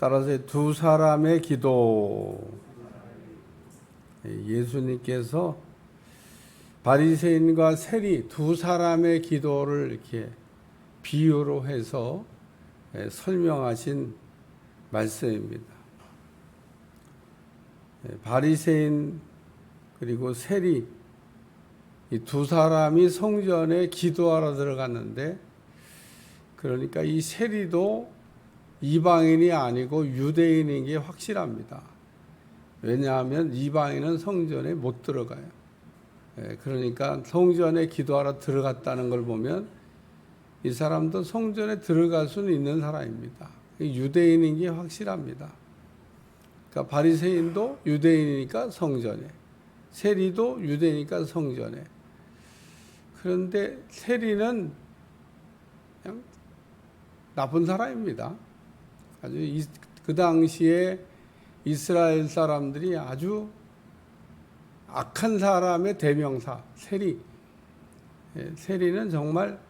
따라서 두 사람의 기도, 예수님께서 바리새인과 세리 두 사람의 기도를 이렇게 비유로 해서 설명하신 말씀입니다. 바리새인 그리고 세리 이 두 사람이 성전에 기도하러 들어갔는데, 그러니까 이 세리도 이방인이 아니고 유대인인 게 확실합니다. 왜냐하면 이방인은 성전에 못 들어가요. 그러니까 성전에 기도하러 들어갔다는 걸 보면 이 사람도 성전에 들어갈 수는 있는 사람입니다. 유대인인 게 확실합니다. 그러니까 바리새인도 유대인이니까 성전에, 세리도 유대인이니까 성전에. 그런데 세리는 그냥 나쁜 사람입니다. 아주 그 당시에 이스라엘 사람들이 아주 악한 사람의 대명사, 세리. 세리는 정말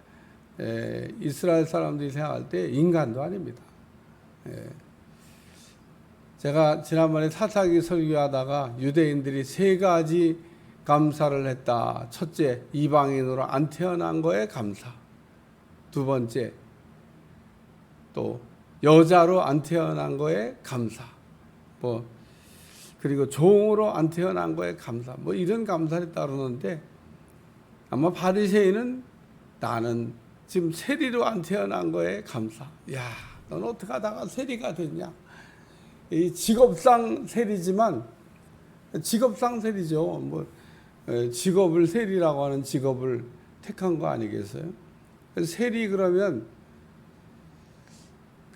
이스라엘 사람들이 생각할 때 인간도 아닙니다. 제가 지난번에 사사기 설교하다가 유대인들이 세 가지 감사를 했다. 첫째, 이방인으로 안 태어난 거에 감사. 두 번째, 또 여자로 안 태어난 거에 감사. 그리고 종으로 안 태어난 거에 감사. 이런 감사를 따르는데, 아마 바리새인은 나는 지금 세리로 안 태어난 거에 감사. 야, 넌 어떻게 하다가 세리가 됐냐? 이 직업상 세리지만, 직업상 세리죠. 직업을 세리라고 하는 직업을 택한 거 아니겠어요? 세리 그러면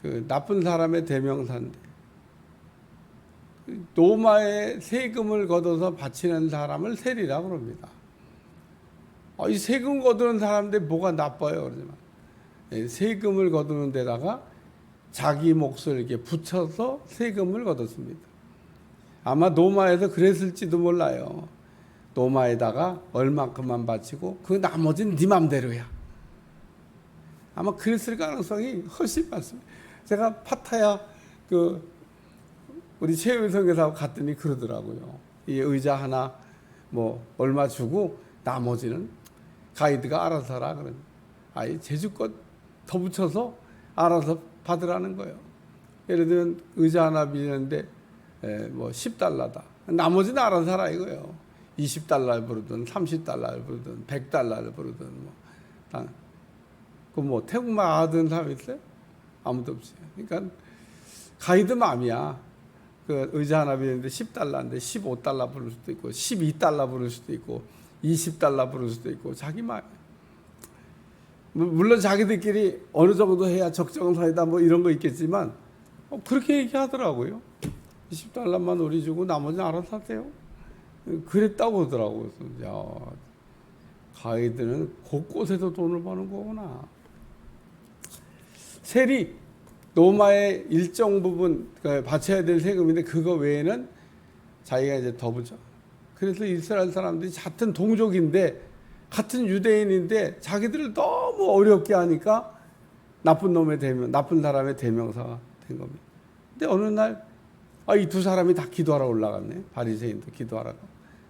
그 나쁜 사람의 대명사인데, 로마에 세금을 걷어서 바치는 사람을 세리라고 그럽니다. 이 세금 거두는 사람인데 뭐가 나빠요? 그러지만 세금을 거두는 데다가 자기 몫을 이렇게 붙여서 세금을 거뒀습니다. 아마 로마에서 그랬을지도 몰라요. 로마에다가 얼마큼만 바치고 그 나머지는 네 맘대로야. 아마 그랬을 가능성이 훨씬 많습니다. 제가 파타야 우리 최우일 선교사하고 갔더니 그러더라고요. 이 의자 하나 얼마 주고 나머지는 가이드가 알아서 하라 그러는. 아예 제주껏 더 붙여서 알아서 받으라는 거예요. 예를 들면 의자 하나 빌렸는데 $10다. 나머지는 알아서 하라 이거예요. $20를 부르든 30달러를 부르든 100달러를 부르든 태국말 알아듣는 사람 있어요? 아무도 없어요. 그러니까 가이드 맘이야. 그 의자 하나 빌렸는데 $10인데 $15 부를 수도 있고 $12 부를 수도 있고 $20 부를 수도 있고 자기 맘. 물론 자기들끼리 어느 정도 해야 적정선이다 이런 거 있겠지만 그렇게 얘기하더라고요. $20만 우리 주고 나머지는 알아서 하세요. 그랬다고 하더라고요. 야, 가이드는 곳곳에서 돈을 버는 거구나. 세리, 로마의 일정 부분 바쳐야 될 세금인데 그거 외에는 자기가 이제 더 붙여. 그래서 이스라엘 사람들이 같은 동족인데 같은 유대인인데 자기들을 너무 어렵게 하니까 나쁜 사람의 대명사가 된 겁니다. 근데 어느 날 이 두 사람이 다 기도하러 올라갔네. 바리새인도 기도하라고,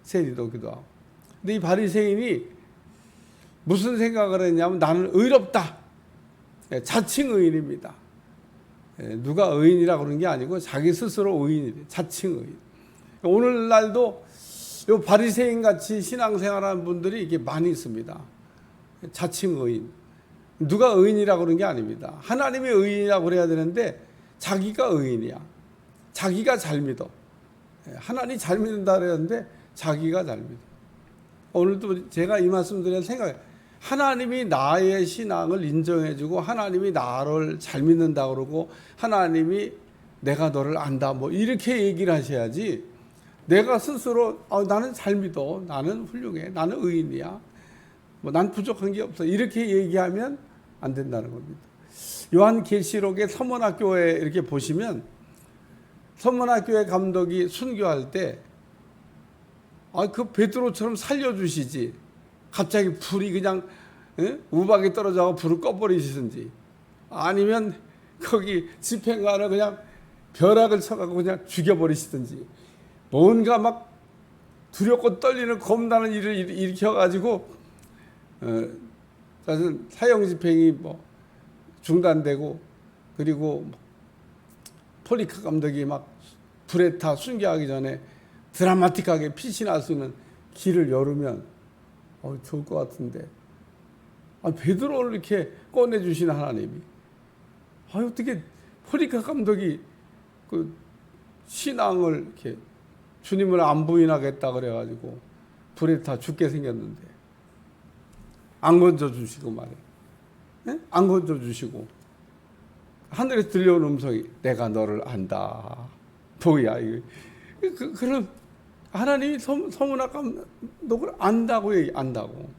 세리도 기도하고. 근데 이 바리새인이 무슨 생각을 했냐면 나는 의롭다. 자칭 의인입니다. 누가 의인이라고 그러는 게 아니고 자기 스스로 의인이래. 자칭 의인. 오늘날도 요 바리새인 같이 신앙생활하는 분들이 이게 많이 있습니다. 자칭 의인. 누가 의인이라고 그러는 게 아닙니다. 하나님이 의인이라고 그래야 되는데 자기가 의인이야. 자기가 잘 믿어. 하나님 잘 믿는다 그랬는데 자기가 잘 믿어. 오늘도 제가 이 말씀 드리는 생각에 하나님이 나의 신앙을 인정해주고 하나님이 나를 잘 믿는다 그러고 하나님이 내가 너를 안다 이렇게 얘기를 하셔야지, 내가 스스로 나는 잘 믿어, 나는 훌륭해, 나는 의인이야, 난 부족한 게 없어 이렇게 얘기하면 안 된다는 겁니다. 요한계시록의 서문학교에 이렇게 보시면 서문학교의 감독이 순교할 때 그 베드로처럼 살려주시지 갑자기 불이 그냥 우박이 떨어져서 불을 꺼버리시든지 아니면 거기 집행관을 그냥 벼락을 쳐갖고 그냥 죽여버리시든지 뭔가 막 두렵고 떨리는 겁나는 일을 일으켜가지고 사실 사형 집행이 뭐 중단되고 그리고 폴리카 감독이 막 불에 타 순교하기 전에 드라마틱하게 빛이 날 수 있는 길을 열으면 좋을 것 같은데 베드로를 이렇게 꺼내주신 하나님이 어떻게 폴리카 감독이 그 신앙을 이렇게 주님을 안 부인하겠다 그래가지고 불에 타 죽게 생겼는데 안 건져주시고 말이에요. 네? 안 건져주시고 하늘에서 들려온 음성이 내가 너를 안다. 뭐야 이거. 그런 하나님이 서문학 감독을 안다고 안다고.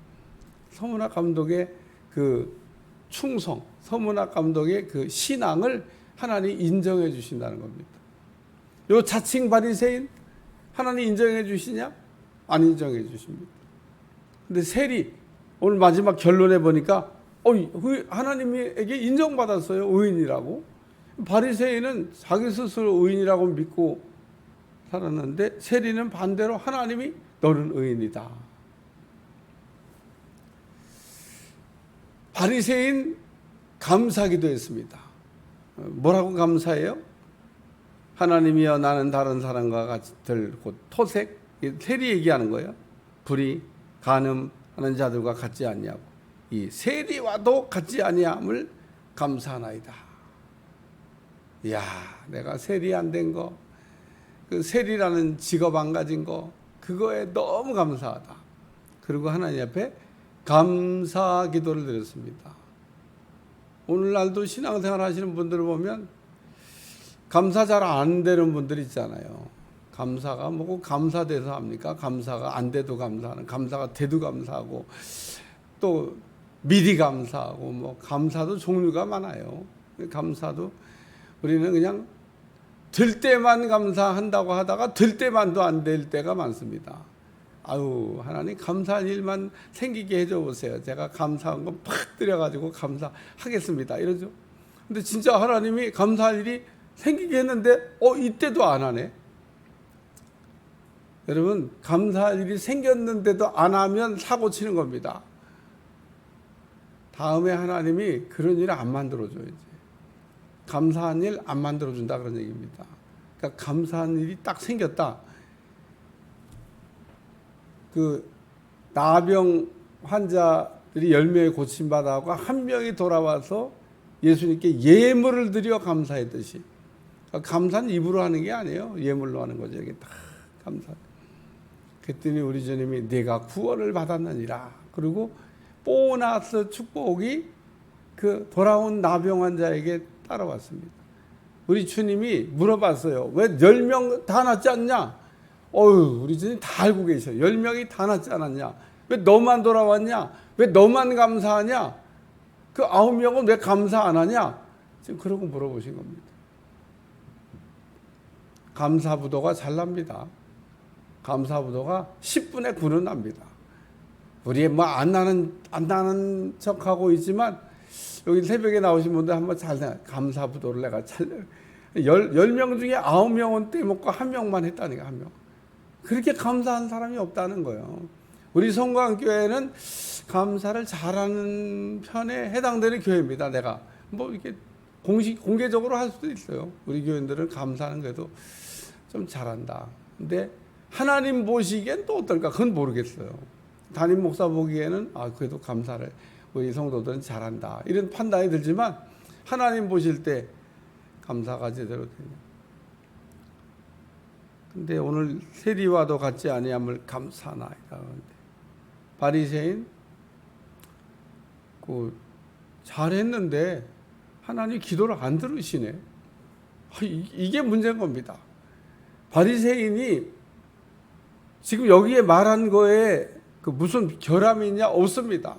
서문학 감독의 그 충성, 서문학 감독의 그 신앙을 하나님이 인정해 주신다는 겁니다. 요 자칭 바리새인 하나님 인정해 주시냐? 안 인정해 주십니다. 근데 세리 오늘 마지막 결론에 보니까 하나님에게 인정받았어요. 의인이라고. 바리새인은 자기 스스로 의인이라고 믿고 살았는데 세리는 반대로 하나님이 너는 의인이다. 바리새인 감사기도 했습니다. 뭐라고 감사해요? 하나님이여 나는 다른 사람과 같을 곧 토색, 세리 얘기하는 거예요. 불의, 간음하는 자들과 같지 아니하고 이 세리와도 같지 아니함을 감사하나이다. 이야, 내가 세리 안 된 거, 그 세리라는 직업 안 가진 거, 그거에 너무 감사하다. 그리고 하나님 앞에 감사 기도를 드렸습니다. 오늘날도 신앙생활 하시는 분들을 보면 감사 잘 안 되는 분들 있잖아요. 감사가 뭐고 감사돼서 합니까? 감사가 안 돼도 감사하는, 감사가 돼도 감사하고 또 미리 감사하고 뭐 감사도 종류가 많아요. 감사도 우리는 그냥 될 때만 감사한다고 하다가 될 때만도 안 될 때가 많습니다. 아유, 하나님 감사할 일만 생기게 해줘 보세요. 제가 감사한 거 팍 들여가지고 감사하겠습니다. 이러죠. 근데 진짜 하나님이 감사할 일이 생기게 했는데 이때도 안 하네. 여러분, 감사할 일이 생겼는데도 안 하면 사고 치는 겁니다. 다음에 하나님이 그런 일을 안 만들어줘야지. 감사한 일 안 만들어준다 그런 얘기입니다. 그러니까 감사한 일이 딱 생겼다. 그 나병 환자들이 10명이 고침받아고 한 명이 돌아와서 예수님께 예물을 드려 감사했듯이, 그러니까 감사는 입으로 하는 게 아니에요. 예물로 하는 거죠. 이렇게 다 감사. 그랬더니 우리 주님이 내가 구원을 받았느니라. 그리고 보너스 축복이 그 돌아온 나병 환자에게 따라왔습니다. 우리 주님이 물어봤어요. 왜 10명 다 낫지 않냐? 우리 주님 다 알고 계셔. 10명이 다 낫지 않았냐? 왜 너만 돌아왔냐? 왜 너만 감사하냐? 그 9명은 왜 감사 안 하냐? 지금 그러고 물어보신 겁니다. 감사부도가 잘 납니다. 감사부도가 10분의 9는 납니다. 우리 뭐 안 나는 척하고 있지만 여기 새벽에 나오신 분들 한번 잘 감사부도를 내가 10명 중에 9명은 떼먹고 1명만 했다니까. 1명. 그렇게 감사한 사람이 없다는 거예요. 우리 성광교회는 감사를 잘하는 편에 해당되는 교회입니다. 내가 뭐 이렇게 공개적으로 할 수도 있어요. 우리 교인들은 감사하는 그래도 좀 잘한다. 근데 하나님 보시기엔 또 어떨까? 그건 모르겠어요. 담임 목사 보기에는 그래도 감사를 우리 성도들은 잘한다. 이런 판단이 들지만 하나님 보실 때 감사가 제대로 되냐. 근데 오늘 세리와도 같지 아니함을 감사하나이다. 바리새인 잘했는데 하나님 기도를 안 들으시네. 이게 문제인 겁니다. 바리새인이 지금 여기에 말한 거에 그 무슨 결함이 있냐? 없습니다.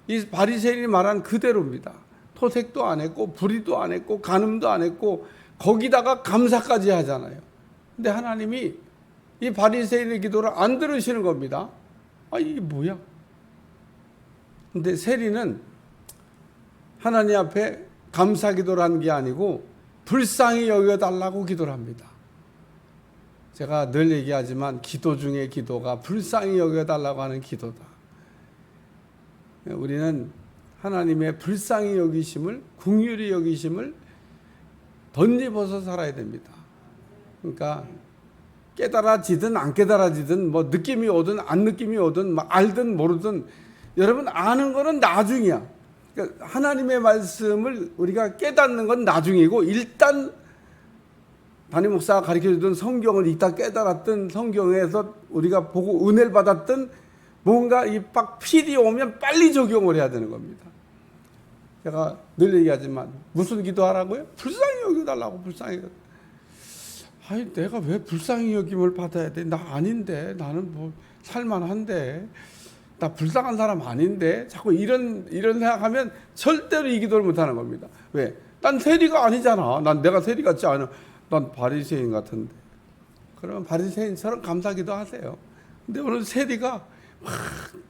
이 바리새인이 말한 그대로입니다. 토색도 안 했고 불의도 안 했고 간음도 안 했고 거기다가 감사까지 하잖아요. 근데 하나님이 이 바리새인의 기도를 안 들으시는 겁니다. 이게 뭐야? 근데 세리는 하나님 앞에 감사 기도를 한 게 아니고 불쌍히 여겨달라고 기도를 합니다. 제가 늘 얘기하지만 기도 중에 기도가 불쌍히 여겨달라고 하는 기도다. 우리는 하나님의 불쌍히 여기심을, 긍휼히 여기심을 덧입어서 살아야 됩니다. 그러니까 깨달아지든 안 깨달아지든 뭐 느낌이 오든 안 느낌이 오든 뭐 알든 모르든 여러분 아는 거는 나중이야. 그러니까 하나님의 말씀을 우리가 깨닫는 건 나중이고 일단 담임 목사가 가르쳐주던 성경을 읽다 깨달았던 성경에서 우리가 보고 은혜를 받았던 뭔가 이 막 필이 오면 빨리 적용을 해야 되는 겁니다. 제가 늘 얘기하지만 무슨 기도하라고요? 불쌍히 여겨달라고. 불쌍히. 아니 내가 왜 불쌍히 여김을 받아야 돼? 나 아닌데. 나는 뭐 살만한데. 나 불쌍한 사람 아닌데. 자꾸 이런 생각하면 절대로 이 기도를 못하는 겁니다. 왜? 난 세리가 아니잖아. 난 내가 세리 같지 않아. 난 바리새인 같은데. 그러면 바리새인처럼 감사기도 하세요. 근데 오늘 세리가 막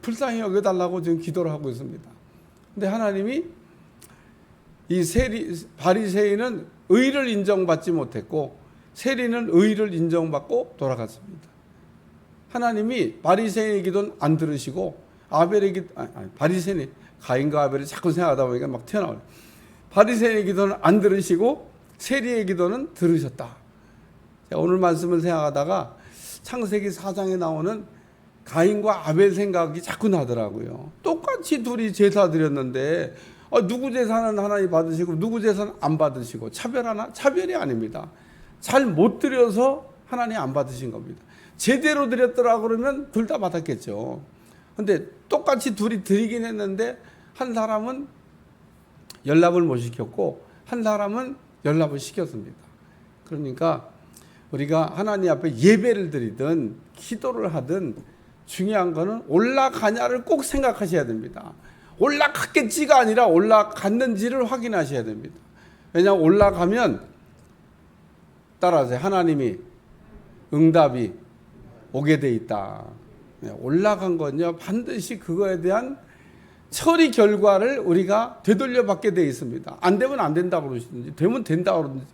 불쌍히 여겨달라고 지금 기도를 하고 있습니다. 근데 하나님이 이 바리새인은 의를 인정받지 못했고 세리는 의를 인정받고 돌아갔습니다. 하나님이 바리새인의 기도는 안 들으시고 바리새인이 가인과 아벨을 자꾸 생각하다 보니까 막 튀어나와요. 바리새인의 기도는 안 들으시고 세리의 기도는 들으셨다. 오늘 말씀을 생각하다가 창세기 4장에 나오는 가인과 아벨 생각이 자꾸 나더라고요. 똑같이 둘이 제사 드렸는데 누구 제사는 하나님 받으시고 누구 제사는 안 받으시고 차별하나? 차별이 아닙니다. 잘 못 드려서 하나님 안 받으신 겁니다. 제대로 드렸더라 그러면 둘 다 받았겠죠. 근데 똑같이 둘이 드리긴 했는데 한 사람은 연락을 못 시켰고 한 사람은 연락을 시켰습니다. 그러니까 우리가 하나님 앞에 예배를 드리든 기도를 하든 중요한 거는 올라가냐를 꼭 생각하셔야 됩니다. 올라갔겠지가 아니라 올라갔는지를 확인하셔야 됩니다. 왜냐하면 올라가면 따라하세요. 하나님이 응답이 오게 돼 있다. 올라간 건요 반드시 그거에 대한 처리 결과를 우리가 되돌려 받게 돼 있습니다. 안 되면 안 된다고 그러시든지 되면 된다고 그러든지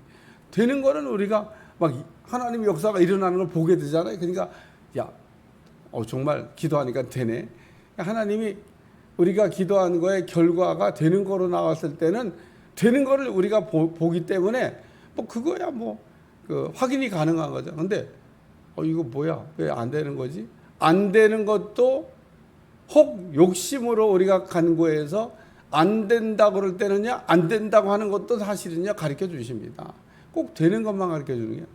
되는 거는 우리가 막 하나님의 역사가 일어나는 걸 보게 되잖아요. 그러니까 정말 기도하니까 되네. 하나님이 우리가 기도한 거의 결과가 되는 거로 나왔을 때는 되는 거를 우리가 보기 때문에 뭐 그거야 확인이 가능한 거죠. 근데 이거 뭐야? 왜 안 되는 거지? 안 되는 것도 혹 욕심으로 우리가 간구해서 안 된다고 그럴 때는요, 안 된다고 하는 것도 사실은요, 가르쳐 주십니다. 꼭 되는 것만 가르쳐 주는 게.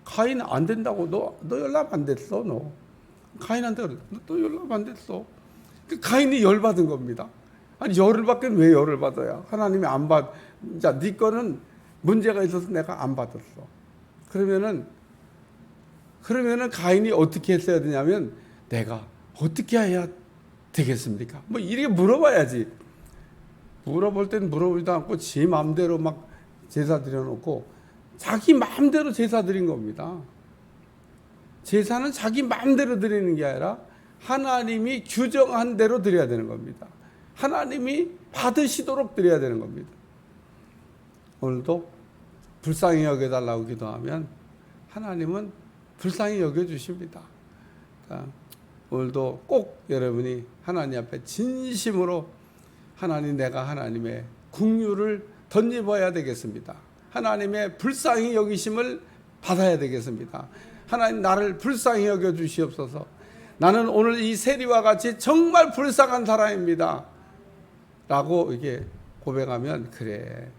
가인 안 된다고, 너 연락 안 됐어, 너. 가인한테 그래, 너 연락 안 됐어. 가인이 열받은 겁니다. 아니, 열을 받긴 왜 열을 받아야? 하나님이 안 자, 네 거는 문제가 있어서 내가 안 받았어. 그러면은 가인이 어떻게 했어야 되냐면, 내가 어떻게 해야 되겠습니까? 이렇게 물어봐야지. 물어볼 땐 물어보지도 않고 지 마음대로 막 제사 드려놓고 자기 마음대로 제사 드린 겁니다. 제사는 자기 마음대로 드리는 게 아니라 하나님이 규정한 대로 드려야 되는 겁니다. 하나님이 받으시도록 드려야 되는 겁니다. 오늘도 불쌍히 여겨달라고 기도하면 하나님은 불쌍히 여겨주십니다. 그러니까 오늘도 꼭 여러분이 하나님 앞에 진심으로 내가 하나님의 긍휼을 덧입어야 되겠습니다. 하나님의 불쌍히 여기심을 받아야 되겠습니다. 하나님 나를 불쌍히 여겨 주시옵소서. 나는 오늘 이 세리와 같이 정말 불쌍한 사람입니다. 라고 이게 고백하면 그래.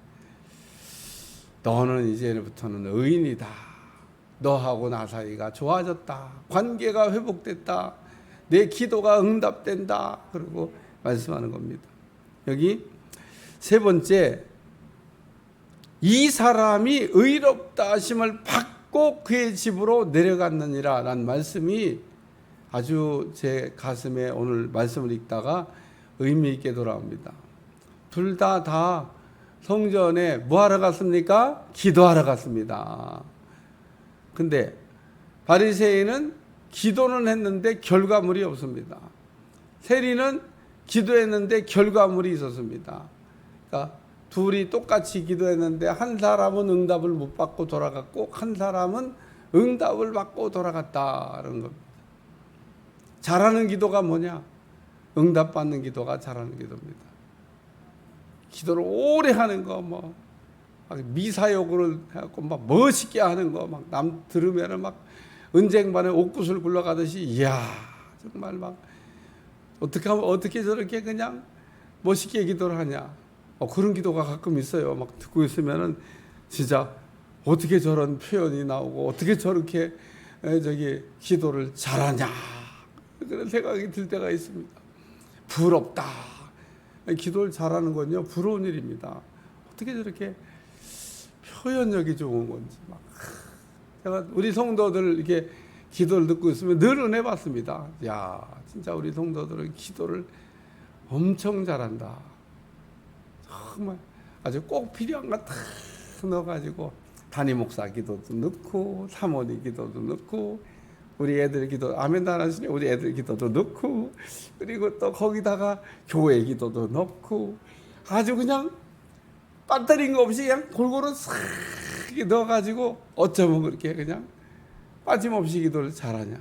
너는 이제부터는 의인이다. 너하고 나 사이가 좋아졌다. 관계가 회복됐다. 내 기도가 응답된다. 그리고 말씀하는 겁니다. 여기 세 번째, 이 사람이 의롭다 하심을 받고 그의 집으로 내려갔느니라 라는 말씀이 아주 제 가슴에 오늘 말씀을 읽다가 의미 있게 돌아옵니다. 둘 다 성전에 뭐 하러 갔습니까? 기도하러 갔습니다. 근데 바리새인은 기도는 했는데 결과물이 없습니다. 세리는 기도했는데 결과물이 있었습니다. 그러니까 둘이 똑같이 기도했는데 한 사람은 응답을 못 받고 돌아갔고 한 사람은 응답을 받고 돌아갔다는 겁니다. 잘하는 기도가 뭐냐? 응답받는 기도가 잘하는 기도입니다. 기도를 오래 하는 거, 뭐 미사역을 해갖고 막 멋있게 하는 거, 막 남 들으면은 막 은쟁반에 옥구슬 굴러가듯이, 이야 정말 막 어떻게 저렇게 그냥 멋있게 기도를 하냐? 그런 기도가 가끔 있어요. 막 듣고 있으면은 진짜 어떻게 저런 표현이 나오고 어떻게 저렇게 기도를 잘하냐, 그런 생각이 들 때가 있습니다. 부럽다. 기도를 잘하는 건요, 부러운 일입니다. 어떻게 저렇게 표현력이 좋은 건지. 제가 우리 성도들 이렇게 기도를 듣고 있으면 늘 은혜 받습니다. 야, 진짜 우리 성도들은 기도를 엄청 잘한다. 정말 아주 꼭 필요한 거 다 넣어가지고 담임 목사 기도도 넣고 사모님 기도도 넣고 우리 애들 기도 아멘 다 하시니 우리 애들 기도도 넣고 그리고 또 거기다가 교회 기도도 넣고 아주 그냥 빠뜨린 거 없이 그냥 골고루 싹 넣어가지고 어쩌면 그렇게 그냥 빠짐없이 기도를 잘하냐.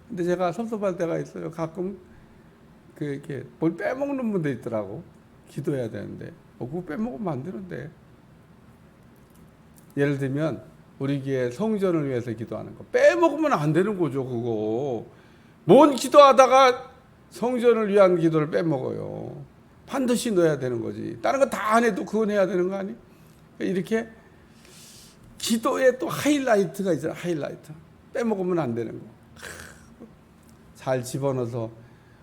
근데 제가 섭섭할 때가 있어요. 가끔 이렇게 뭘 빼먹는 분도 있더라고. 기도해야 되는데 그거 빼먹으면 안 되는데. 예를 들면 우리 교회 성전을 위해서 기도하는 거 빼먹으면 안 되는 거죠. 그거 뭔 기도하다가 성전을 위한 기도를 빼먹어요. 반드시 넣어야 되는 거지. 다른 거 다 안 해도 그건 해야 되는 거 아니? 이렇게 기도에 또 하이라이트가 있잖아. 하이라이트 빼먹으면 안 되는 거 잘 집어넣어서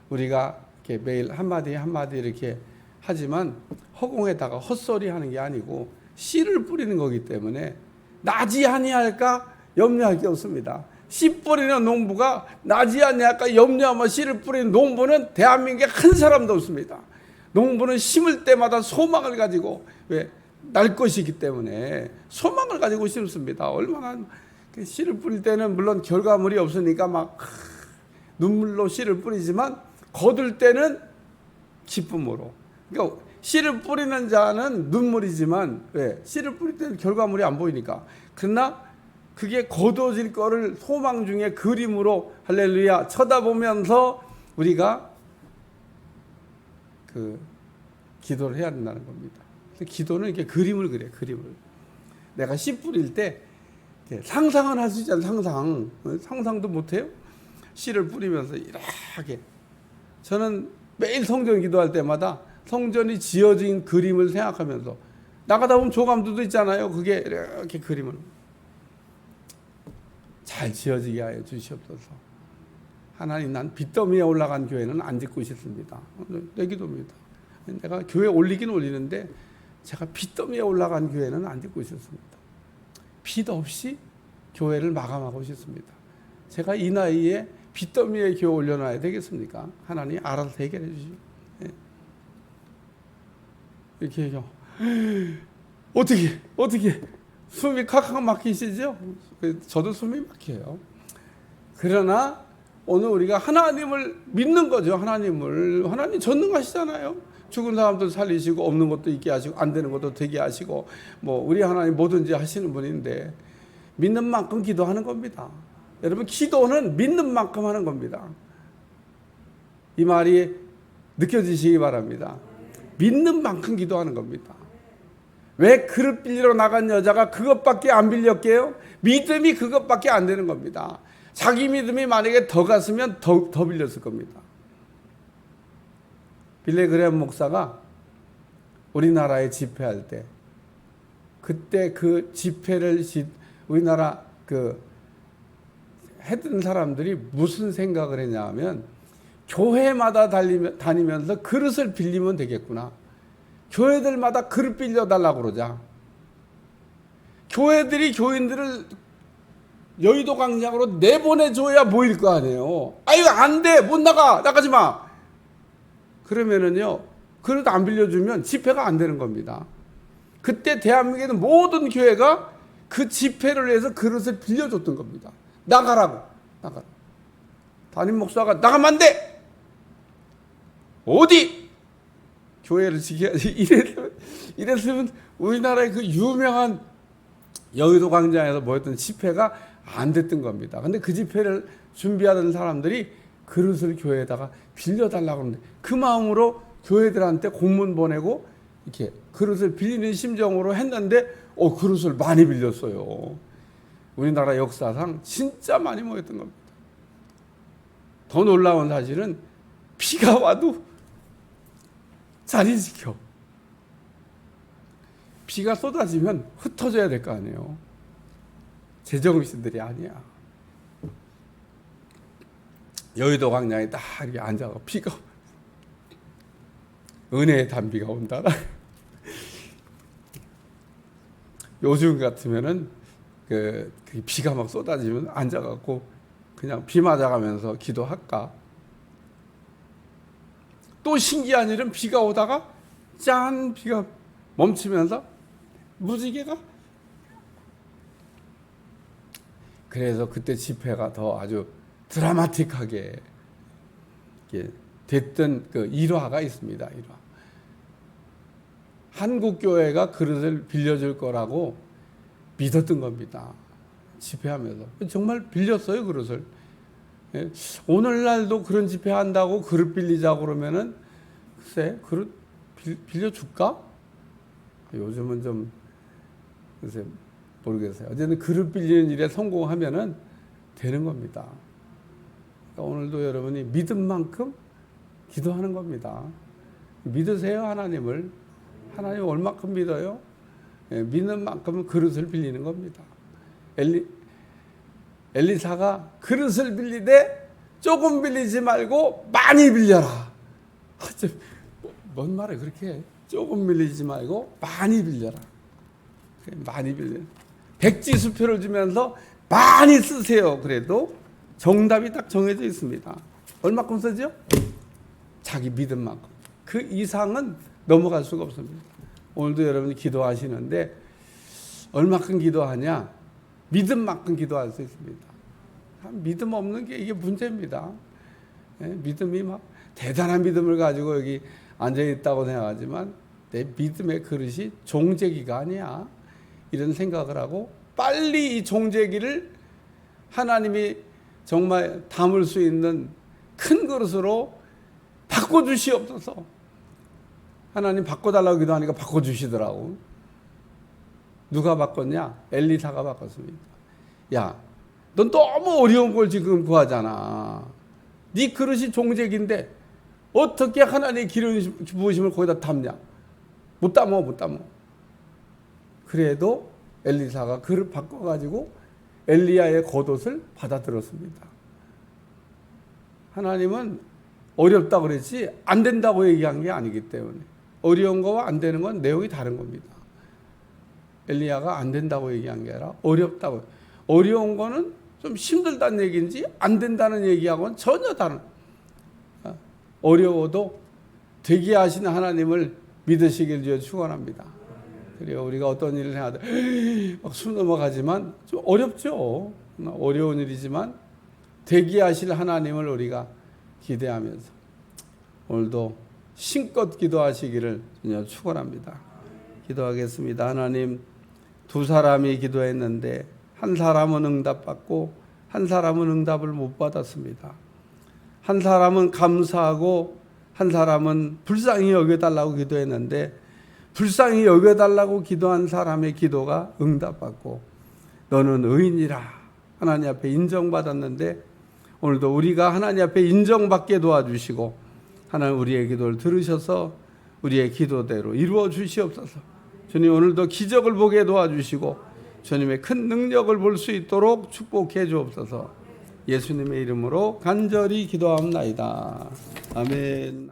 우리가 이렇게 매일 한마디 한마디 이렇게 하지만 허공에다가 헛소리 하는 게 아니고 씨를 뿌리는 거기 때문에 나지 아니할까 염려할 게 없습니다. 씨 뿌리는 농부가 나지 아니할까 염려하며 씨를 뿌리는 농부는 대한민국에 한 사람도 없습니다. 농부는 심을 때마다 소망을 가지고 날 것이기 때문에 소망을 가지고 심습니다. 얼마나 씨를 뿌릴 때는 물론 결과물이 없으니까 막 눈물로 씨를 뿌리지만 거둘 때는 기쁨으로. 그러니까 씨를 뿌리는 자는 눈물이지만 씨를 뿌릴 때는 결과물이 안 보이니까. 그러나 그게 거둬질 거를 소망 중에 그림으로 할렐루야 쳐다보면서 우리가 기도를 해야 된다는 겁니다. 기도는 이렇게 그림을 그려. 그림을. 내가 씨 뿌릴 때 상상은 할 수 있잖아요. 상상도 못해요. 씨를 뿌리면서 이렇게. 저는 매일 성전 기도할 때마다 성전이 지어진 그림을 생각하면서 나가다 보면 조감도도 있잖아요. 그게 이렇게 그림을 잘 지어지게 하여 주시옵소서. 하나님, 난 빚더미에 올라간 교회는 안 짓고 싶습니다. 내 기도입니다. 내가 교회 올리긴 올리는데 제가 빚더미에 올라간 교회는 안 짓고 싶습니다. 빚 없이 교회를 마감하고 싶습니다. 제가 이 나이에 빚더미에 교회 올려놔야 되겠습니까? 하나님 알아서 해결해 주시오. 이렇게 해요. 어떻게 숨이 칵칵 막히시죠? 저도 숨이 막혀요. 그러나 오늘 우리가 하나님을 믿는 거죠. 하나님 전능하시잖아요. 죽은 사람도 살리시고 없는 것도 있게 하시고 안 되는 것도 되게 하시고 우리 하나님 뭐든지 하시는 분인데 믿는 만큼 기도하는 겁니다. 여러분, 기도는 믿는 만큼 하는 겁니다. 이 말이 느껴지시기 바랍니다. 믿는 만큼 기도하는 겁니다. 왜 그릇 빌리러 나간 여자가 그것밖에 안 빌렸게요? 믿음이 그것밖에 안 되는 겁니다. 자기 믿음이 만약에 더 갔으면 더 빌렸을 겁니다. 빌리 그레엄 목사가 우리나라에 집회할 때 그때 그 집회를 우리나라 했던 사람들이 무슨 생각을 했냐 하면 교회마다 다니면서 그릇을 빌리면 되겠구나. 교회들마다 그릇 빌려달라고 그러자. 교회들이 교인들을 여의도 광장으로 내보내줘야 모일 거 아니에요. 아유, 안 돼. 못 나가지 마. 그러면은요, 그릇 안 빌려주면 집회가 안 되는 겁니다. 그때 대한민국의 모든 교회가 그 집회를 위해서 그릇을 빌려줬던 겁니다. 나가라. 담임 목사가 나가면 안 돼. 어디? 교회를 지켜야지. 이랬으면 우리나라의 그 유명한 여의도 광장에서 모였던 집회가 안 됐던 겁니다. 근데 그 집회를 준비하던 사람들이 그릇을 교회에다가 빌려달라고 하는데 그 마음으로 교회들한테 공문 보내고 이렇게 그릇을 빌리는 심정으로 했는데 그릇을 많이 빌렸어요. 우리나라 역사상 진짜 많이 모였던 겁니다. 더 놀라운 사실은 비가 와도 자리 지켜. 비가 쏟아지면 흩어져야 될 거 아니에요. 제정신들이 아니야. 여의도 광장에 딱 이렇게 앉아서 비가 은혜의 단비가 온다. 요즘 같으면은 그 비가 막 쏟아지면 앉아갖고 그냥 비 맞아가면서 기도할까? 또 신기한 일은 비가 오다가 짠 비가 멈추면서 무지개가 그래서 그때 집회가 더 아주 드라마틱하게 됐던 그 일화가 있습니다. 일화. 한국 교회가 그릇을 빌려줄 거라고 믿었던 겁니다. 집회하면서 정말 빌렸어요 그릇을. 예? 오늘날도 그런 집회 한다고 그릇 빌리자고 그러면은 글쎄 그릇 빌려줄까? 요즘은 좀 글쎄 모르겠어요. 어쨌든 그릇 빌리는 일에 성공하면은 되는 겁니다. 그러니까 오늘도 여러분이 믿은 만큼 기도하는 겁니다. 믿으세요 하나님을. 하나님 얼마큼 믿어요? 예, 믿는 만큼 그릇을 빌리는 겁니다. 엘리사가 그릇을 빌리되 조금 빌리지 말고 많이 빌려라. 뭔 말을 그렇게 해? 조금 빌리지 말고 많이 빌려라. 많이 빌려. 백지수표를 주면서 많이 쓰세요. 그래도 정답이 딱 정해져 있습니다. 얼마큼 쓰죠? 자기 믿음 만큼. 그 이상은 넘어갈 수가 없습니다. 오늘도 여러분이 기도하시는데 얼마큼 기도하냐? 믿음만큼 기도할 수 있습니다. 믿음 없는 게 이게 문제입니다. 믿음이 막 대단한 믿음을 가지고 여기 앉아 있다고 생각하지만 내 믿음의 그릇이 종재기가 아니야. 이런 생각을 하고 빨리 이 종재기를 하나님이 정말 담을 수 있는 큰 그릇으로 바꿔주시옵소서. 하나님 바꿔달라고 기도하니까 바꿔주시더라고. 누가 바꿨냐? 엘리사가 바꿨습니다. 야, 넌 너무 어려운 걸 지금 구하잖아. 네 그릇이 종재기인데 어떻게 하나님의 기름 부으심을 거기다 담냐? 못 담어. 그래도 엘리사가 그릇 바꿔가지고 엘리야의 겉옷을 받아들었습니다. 하나님은 어렵다고 그랬지 안 된다고 얘기한 게 아니기 때문에 어려운 거와 안 되는 건 내용이 다른 겁니다. 엘리야가 안 된다고 얘기한 게 아니라 어렵다고. 어려운 거는 좀 힘들다는 얘기인지 안 된다는 얘기하고는 전혀 다른. 어려워도 되게 하시는 하나님을 믿으시길 주여 축원합니다. 그래요. 우리가 어떤 일을 해야 돼. 막 숨 넘어가지만 좀 어렵죠. 어려운 일이지만 되게 하실 하나님을 우리가 기대하면서 오늘도 신껏 기도하시기를 주여 축원합니다. 기도하겠습니다. 하나님, 두 사람이 기도했는데 한 사람은 응답받고 한 사람은 응답을 못 받았습니다. 한 사람은 감사하고 한 사람은 불쌍히 여겨달라고 기도했는데 불쌍히 여겨달라고 기도한 사람의 기도가 응답받고 너는 의인이라 하나님 앞에 인정받았는데 오늘도 우리가 하나님 앞에 인정받게 도와주시고 하나님 우리의 기도를 들으셔서 우리의 기도대로 이루어 주시옵소서. 주님 오늘도 기적을 보게 도와주시고 주님의 큰 능력을 볼 수 있도록 축복해 주옵소서. 예수님의 이름으로 간절히 기도합나이다. 아멘.